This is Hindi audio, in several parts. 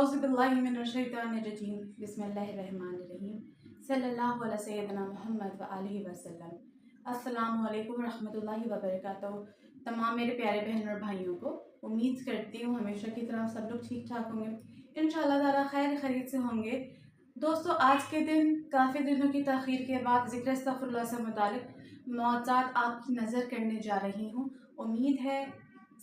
औज़ुबिल्लाहिमिनश्शैतानिर्रजीम बिस्मिल्लाहिर्रहमानिर्रहीम सल्लल्लाहु अला सय्यिदिना मुहम्मद व आलिहि वसल्लम। अस्सलामु अलैकुम रहमतुल्लाहि व बरकातहू। तमाम मेरे प्यारे बहन और भाइयों को उम्मीद करती हूँ हमेशा की तरह सब लोग ठीक ठाक होंगे, इंशाअल्लाह ताला खैर खैरियत से होंगे। दोस्तों, आज के दिन काफ़ी दिनों की ताख़ीर के बाद ज़िक्र अस्तग़फ़िरुल्लाह से मुतालिक मौज़ूआत आपकी नज़र करने जा रही हूँ। उम्मीद है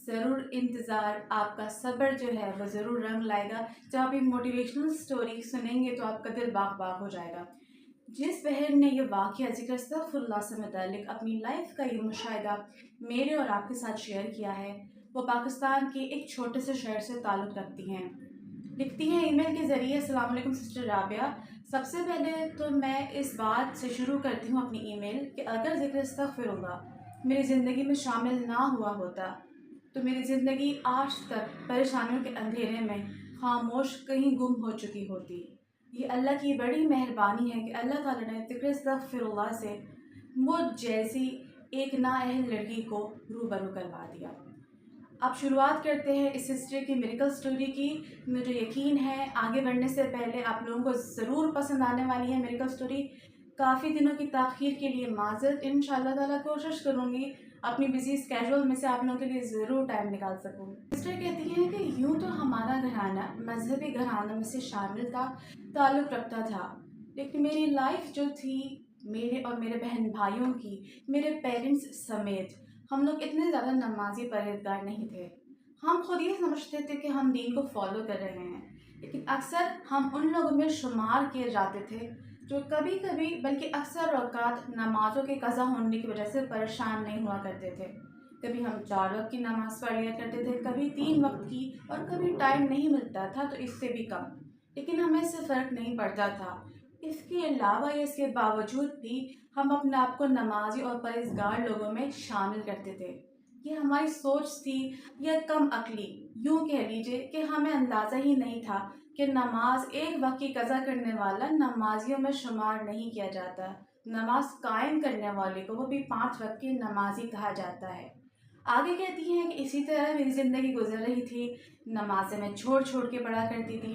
ज़रूर इंतज़ार, आपका सब्र जो है वो ज़रूर रंग लाएगा। जब आप एक मोटिवेशनल स्टोरी सुनेंगे तो आपका दिल बाग बाग हो जाएगा। जिस बहन ने ये वाक़या ज़िक्र अस्तग़फ़िरुल्लाह से मुतालिक अपनी लाइफ का ये मुशाहिदा मेरे और आपके साथ शेयर किया है, वो पाकिस्तान के एक छोटे से शहर से ताल्लुक़ रखती हैं। लिखती हैं ईमेल के ज़रिए, अस्सलाम वालेकुम सिस्टर राबिया। सबसे पहले तो मैं इस बात से शुरू करती हूँ अपनी ईमेल कि अगर ज़िक्र अस्तग़फ़िरुल्लाह मेरी ज़िंदगी में शामिल ना हुआ होता तो मेरी ज़िंदगी आज तक परेशानियों के अंधेरे में खामोश कहीं गुम हो चुकी होती। ये अल्लाह की बड़ी मेहरबानी है कि अल्लाह ताला ने ज़िक्र अस्तग़फ़िरुल्लाह से मुझ जैसी एक नाअहल लड़की को रूबरू करवा दिया। अब शुरुआत करते हैं इस हिस्ट्री की, मिरेकल स्टोरी की। मुझे यकीन है आगे बढ़ने से पहले आप लोगों को ज़रूर पसंद आने वाली है मिरेकल स्टोरी। काफ़ी दिनों की ताख़ीर के लिए माज़रत, इंशाअल्लाह ताला कोशिश करूँगी अपनी बिज़ी स्केड्यूल में से आप लोगों के लिए ज़रूर टाइम निकाल सकूँ। सिस्टर कहती हैं कि यूँ तो हमारा घराना मजहबी घरानों में से शामिल था, ताल्लुक़ रखता था, लेकिन मेरी लाइफ जो थी, मेरे और मेरे बहन भाइयों की, मेरे पेरेंट्स समेत, हम लोग इतने ज़्यादा नमाज़ी परहेज़गार नहीं थे। हम खुद ये समझते थे कि हम दीन को फॉलो कर रहे हैं, लेकिन अक्सर हम उन लोगों में शुमार किए जाते थे जो कभी कभी बल्कि अक्सर औक़ात नमाज़ों के क़ज़ा होने की वजह से परेशान नहीं हुआ करते थे। कभी हम 4 वक्त की नमाज़ पढ़ लिया करते थे, कभी 3 वक्त की, और कभी टाइम नहीं मिलता था तो इससे भी कम, लेकिन हमें इससे फ़र्क नहीं पड़ता था। इसके अलावा या इसके बावजूद भी हम अपने आप को नमाज़ी और परहेज़गार लोगों में शामिल करते थे। ये हमारी सोच थी या कम अक्ली, यूँ कह लीजिए कि हमें अंदाज़ा ही नहीं था कि नमाज एक वक्त की कज़ा करने वाला नमाजियों में शुमार नहीं किया जाता। नमाज कायम करने वाले को वो भी 5 वक्त की नमाजी कहा जाता है। आगे कहती हैं कि इसी तरह मेरी ज़िंदगी गुजर रही थी। नमाज़ें मैं छोड़ छोड़ के पढ़ा करती थी,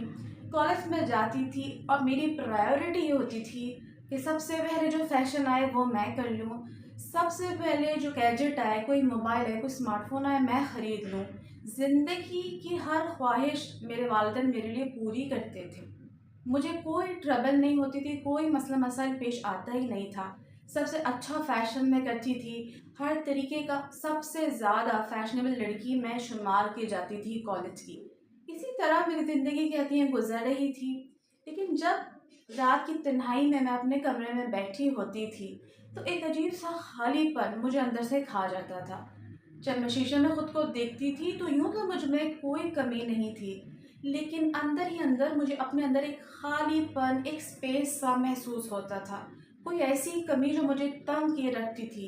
कॉलेज में जाती थी और मेरी प्रायोरिटी ये होती थी कि सबसे पहले जो फ़ैशन आए वो मैं कर लूँ, सबसे पहले जो गैजेट आए, कोई मोबाइल है, कोई स्मार्टफ़ोन आए, मैं ख़रीद लूँ। ज़िंदगी की हर ख्वाहिश मेरे वालिदैन मेरे लिए पूरी करते थे। मुझे कोई ट्रबल नहीं होती थी, कोई मसला मसाइल पेश आता ही नहीं था। सबसे अच्छा फ़ैशन मैं करती थी, हर तरीके का सबसे ज़्यादा फ़ैशनेबल लड़की मैं शुमार की जाती थी कॉलेज की। इसी तरह मेरी ज़िंदगी कहती हैं गुज़र रही थी। लेकिन जब रात की तन्हाई में मैं अपने कमरे में बैठी होती थी तो एक अजीब सा खालीपन मुझे अंदर से खा जाता था। जब मैं शीशे में खुद को देखती थी तो यूँ तो मुझ में कोई कमी नहीं थी, लेकिन अंदर ही अंदर मुझे अपने अंदर एक खालीपन, एक स्पेस सा महसूस होता था। कोई ऐसी कमी जो मुझे तंग किए रखती थी,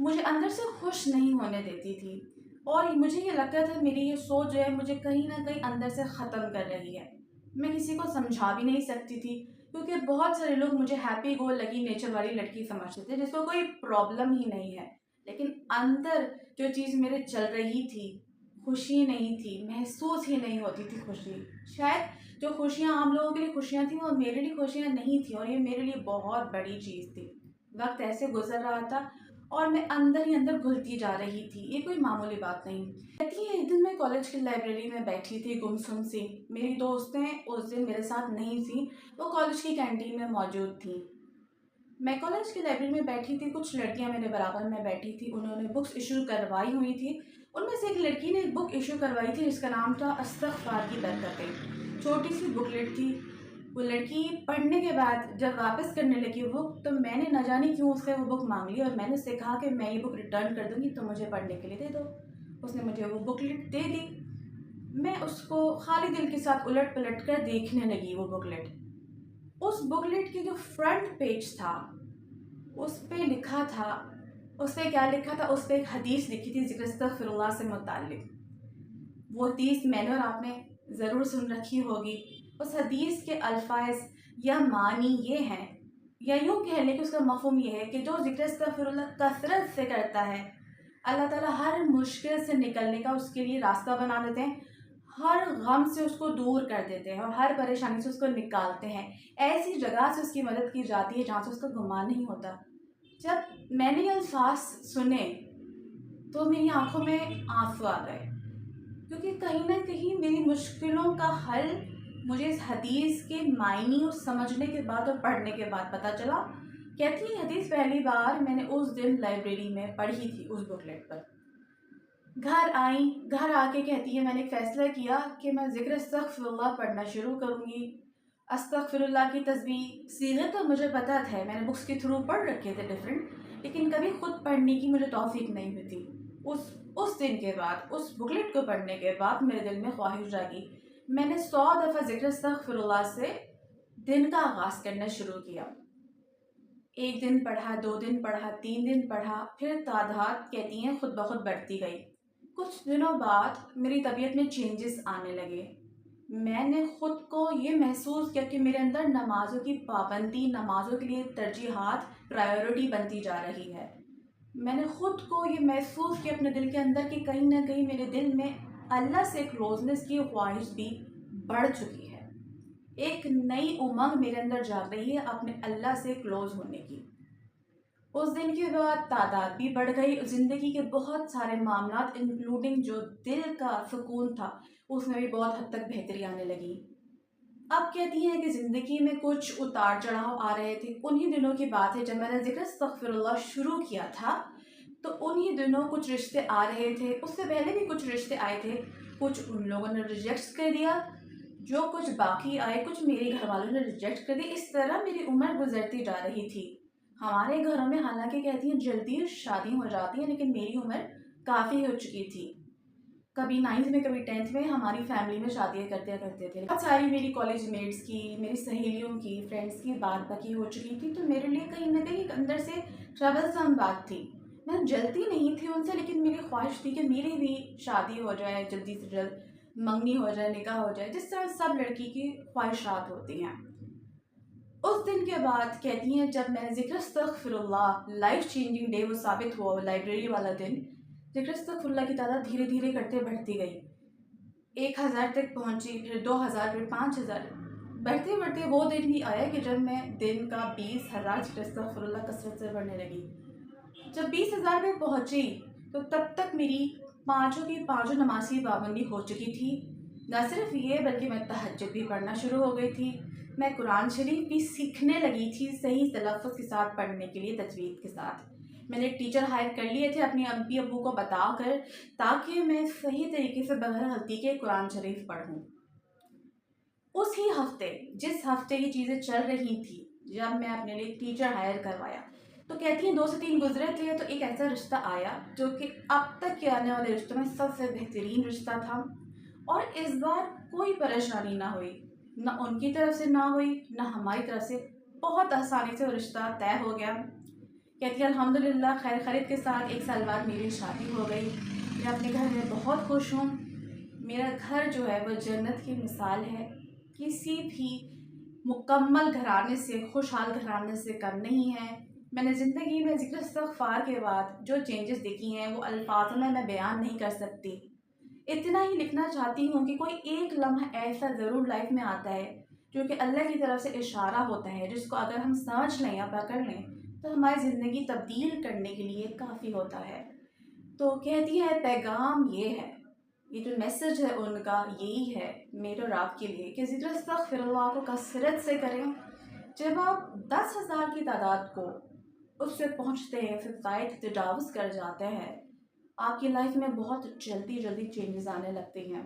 मुझे अंदर से खुश नहीं होने देती थी, और मुझे ये लगता था मेरी ये सोच जो है मुझे कहीं ना कहीं अंदर से ख़त्म कर रही है। मैं किसी को समझा भी नहीं सकती थी, क्योंकि बहुत सारे लोग मुझे हैप्पी गो लगी नेचर वाली लड़की समझते थे जिसको कोई प्रॉब्लम ही नहीं है। लेकिन अंदर जो चीज़ मेरे चल रही थी, खुशी नहीं थी, महसूस ही नहीं होती थी खुशी। शायद जो खुशियाँ आम लोगों के लिए खुशियाँ थी वो मेरे लिए खुशियाँ नहीं थी, और ये मेरे लिए बहुत बड़ी चीज़ थी। वक्त ऐसे गुजर रहा था और मैं अंदर ही अंदर घुलती जा रही थी, ये कोई मामूली बात नहीं। कहती है एक दिन मैं कॉलेज की लाइब्रेरी में बैठी थी गुमसुम सी। मेरी दोस्तें उस दिन मेरे साथ नहीं थी, वो कॉलेज की कैंटीन में मौजूद थी। मैं कॉलेज की लाइब्रेरी में बैठी थी, कुछ लड़कियां मेरे बराबर में बैठी थी, उन्होंने बुक्स इशू करवाई हुई थी। उनमें से एक लड़की ने एक बुक इशू करवाई थी जिसका नाम था इस्तग़फ़ार की बरकतें। छोटी सी बुकलेट थी। वो लड़की पढ़ने के बाद जब वापस करने लगी बुक, तो मैंने न जाने क्यों उससे वो बुक मांग ली और मैंने उससे कहा कि मैं ये बुक रिटर्न कर दूँगी, तो मुझे पढ़ने के लिए दे दो। उसने मुझे वो बुकलेट दे दी। मैं उसको खाली दिल के साथ उलट पलट कर देखने लगी वो बुकलेट। उस बुकलेट की जो फ्रंट पेज था, उस पे लिखा था, उस पे क्या लिखा था, उस पे एक हदीस लिखी थी ज़िक्र अस्तग़फ़िरुल्लाह से मुताल्लिक़। वो हदीस मैंने और आपने ज़रूर सुन रखी होगी। उस हदीस के अल्फ़ाज़ या मानी ये हैं, या यूँ कह लें कि उसका मफ़हूम ये है कि जो ज़िक्र अस्तग़फ़िरुल्लाह कसरत से करता है, अल्लाह ताला हर मुश्किल से निकलने का उसके लिए रास्ता बना देते हैं। हर गम से उसको दूर कर देते हैं और हर परेशानी से उसको निकालते हैं। ऐसी जगह से उसकी मदद की जाती है जहाँ से उसका गुमान नहीं होता। जब मैंने ये अल्फाज सुने तो मेरी आंखों में आंसू आ गए, क्योंकि कहीं ना कहीं मेरी मुश्किलों का हल मुझे इस हदीस के मायने और समझने के बाद और पढ़ने के बाद पता चला। कहती है हदीस पहली बार मैंने उस दिन लाइब्रेरी में पढ़ी थी, उस बुकलेट पर। घर आई, घर आके कहती है मैंने एक फ़ैसला किया कि मैं ज़िक्र अस्तग़फ़िरुल्लाह पढ़ना शुरू करूँगी। अस्तग़फ़िरुल्लाह की तस्बीह सीगे तो मुझे पता था, मैंने बुक्स के थ्रू पढ़ रखे थे डिफरेंट, लेकिन कभी खुद पढ़ने की मुझे तौफ़ीक नहीं हुई थी। उस दिन के बाद, उस बुकलेट को पढ़ने के बाद मेरे दिल में ख्वाहिश जागी। मैंने 100 दफ़ा ज़िक्र अस्तग़फ़िरुल्लाह से दिन का आगाज़ करना शुरू किया। 1 दिन पढ़ा, 2 दिन पढ़ा, 3 दिन पढ़ा, फिर तादाद कहती हैं खुद ब खुद बढ़ती गई। कुछ दिनों बाद मेरी तबीयत में चेंजेस आने लगे। मैंने खुद को ये महसूस किया कि मेरे अंदर नमाज़ों की पाबंदी, नमाज़ों के लिए तरजीहात, प्रायोरिटी बनती जा रही है। मैंने खुद को ये महसूस किया अपने दिल के अंदर कि कहीं न कहीं मेरे दिल में अल्लाह से क्लोज़नेस की ख्वाहिश भी बढ़ चुकी है। एक नई उमंग मेरे अंदर जाग रही है अपने अल्लाह से क्लोज़ होने की। उस दिन के बाद तादाद भी बढ़ गई। ज़िंदगी के बहुत सारे मामलात इंक्लूडिंग जो दिल का सुकून था, उसमें भी बहुत हद तक बेहतरी आने लगी। अब कहती हैं कि ज़िंदगी में कुछ उतार चढ़ाव आ रहे थे। उन्हीं दिनों की बात है जब मैंने ज़िक्र अस्तग़फ़िरुल्लाह शुरू किया था, तो उन्हीं दिनों कुछ रिश्ते आ रहे थे। उससे पहले भी कुछ रिश्ते आए थे, कुछ उन लोगों ने रिजेक्ट कर दिया, जो कुछ बाकी आए कुछ मेरे घर वालों ने रिजेक्ट कर दिया। इस तरह मेरी उम्र गुजरती जा रही थी। हमारे घरों में हालांकि कहती हैं जल्दी शादी हो जाती है, लेकिन मेरी उम्र काफ़ी हो चुकी थी। कभी 9th में कभी 10th में हमारी फैमिली में शादियाँ करते थे। बहुत सारी मेरी कॉलेज मेट्स की, मेरी सहेलियों की, फ्रेंड्स की बात पकी हो चुकी थी, तो मेरे लिए कहीं ना कहीं एक अंदर से ट्रबलसम बात थी। मैं जलती नहीं थी उनसे, लेकिन मेरी ख्वाहिश थी कि मेरी भी शादी हो जाए, जल्दी से जल्द मंगनी हो जाए, निकाह हो जाए, जिस तरह सब लड़की की ख्वाहिशात होती हैं। उस दिन के बाद कहती हैं जब मैंने ज़िक्र अस्तग़फ़िरुल्लाह, लाइफ चेंजिंग डे वो साबित हुआ, वो लाइब्रेरी वाला दिन। ज़िक्र अस्तग़फ़िरुल्लाह की तादाद धीरे धीरे करते बढ़ती गई। 1000 तक पहुंची, फिर 2000, फिर 5000। बढ़ते बढ़ते वो दिन भी आया कि जब मैं दिन का 20,000 ज़िक्र अस्तग़फ़िरुल्लाह कसरत से बढ़ने लगी। जब 20,000 पे पहुंची तो तब तक मेरी पाँचों की पाँचों नमाज की पाबंदी हो चुकी थी। न सिर्फ ये, बल्कि मैं तहज्जुद भी पढ़ना शुरू हो गई थी। मैं कुरान शरीफ भी सीखने लगी थी सही तलफ़्फ़ुज़ के साथ पढ़ने के लिए, तजवीद के साथ। मैंने एक टीचर हायर कर लिए थे अपनी अम्मी अब्बू को बताकर, ताकि मैं सही तरीके से बगैर गलती के कुरान शरीफ पढ़ूँ। उसी हफ्ते, जिस हफ्ते ये चीज़ें चल रही थी, जब मैं अपने लिए टीचर हायर करवाया, तो कहती हैं 2 से 3 गुजरे थे तो एक ऐसा रिश्ता आया जो कि अब तक के आने वाले रिश्तों में सबसे बेहतरीन रिश्ता था। और इस बार कोई परेशानी ना हुई, ना उनकी तरफ से ना हुई, ना हमारी तरफ से। बहुत आसानी से वो रिश्ता तय हो गया। कहती है अल्हम्दुलिल्लाह खैर खैरियत के साथ 1 साल बाद मेरी शादी हो गई। मैं अपने घर में बहुत खुश हूँ। मेरा घर जो है वो जन्नत की मिसाल है। किसी भी मुकम्मल घराने से, खुशहाल घराने से कम नहीं है। मैंने ज़िंदगी में ज़िक्र इस्तग़फ़ार के बाद जो चेंजेस देखी हैं वो अल्फाज़ों में मैं बयान नहीं कर सकती। इतना ही लिखना चाहती हूँ कि कोई एक लम्हा ऐसा ज़रूर लाइफ में आता है जो कि अल्लाह की तरफ से इशारा होता है, जिसको अगर हम समझ लें या पकड़ लें तो हमारी ज़िंदगी तब्दील करने के लिए काफ़ी होता है। तो कहती है पैगाम ये है, ये जो मैसेज है उनका यही है मेरे और आपके लिए कि ज़िक्र अस्तग़फ़िरुल्लाह को कसरत से करें। जब आप 10,000 की तादाद को उससे पहुँचते हैं, फिर ज़ायद तजावुज़ कर जाते हैं, आपकी लाइफ में बहुत जल्दी जल्दी चेंजेस आने लगते हैं।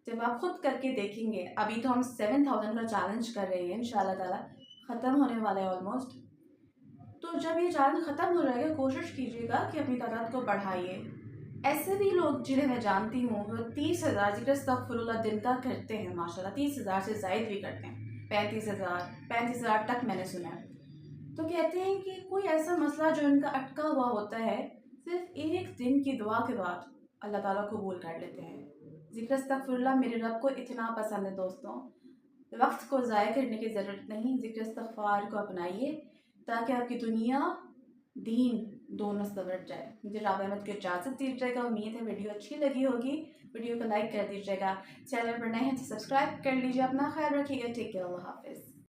जब आप खुद करके देखेंगे, अभी तो हम 7,000 का चैलेंज कर रहे हैं, इंशाल्लाह ताला ख़त्म होने वाला है ऑलमोस्ट। तो जब ये चैलेंज ख़त्म हो जाएगा, कोशिश कीजिएगा कि अपनी तादाद को बढ़ाइए। ऐसे भी लोग जिन्हें मैं जानती हूँ वो 30,000 ज़िक्र अस्तग़फ़िरुल्लाह दिन का करते हैं माशाल्लाह, 30,000 से ज़ायद भी करते हैं, 35,000 तक मैंने सुना है। तो कहते हैं कि कोई ऐसा मसला जो इनका अटका हुआ होता है, सिर्फ एक दिन की दुआ के बाद अल्लाह ताला कबूल कर लेते हैं। ज़िक्र अस्तग़फ़िरुल्लाह मेरे रब को इतना पसंद है दोस्तों, वक्त को ज़ाया करने की ज़रूरत नहीं। ज़िक्र इस्तग़फ़ार को अपनाइए ताकि आपकी दुनिया दीन दोनों संवर जाए। मुझे राब अहमद की इजाज़त दीजिएगा। उम्मीद है वीडियो अच्छी लगी होगी। वीडियो को लाइक कर दीजिएगा। चैनल पर नए हैं तो सब्सक्राइब कर लीजिए। अपना ख्याल रखिएगा। Take care. अल्लाह हाफिज़।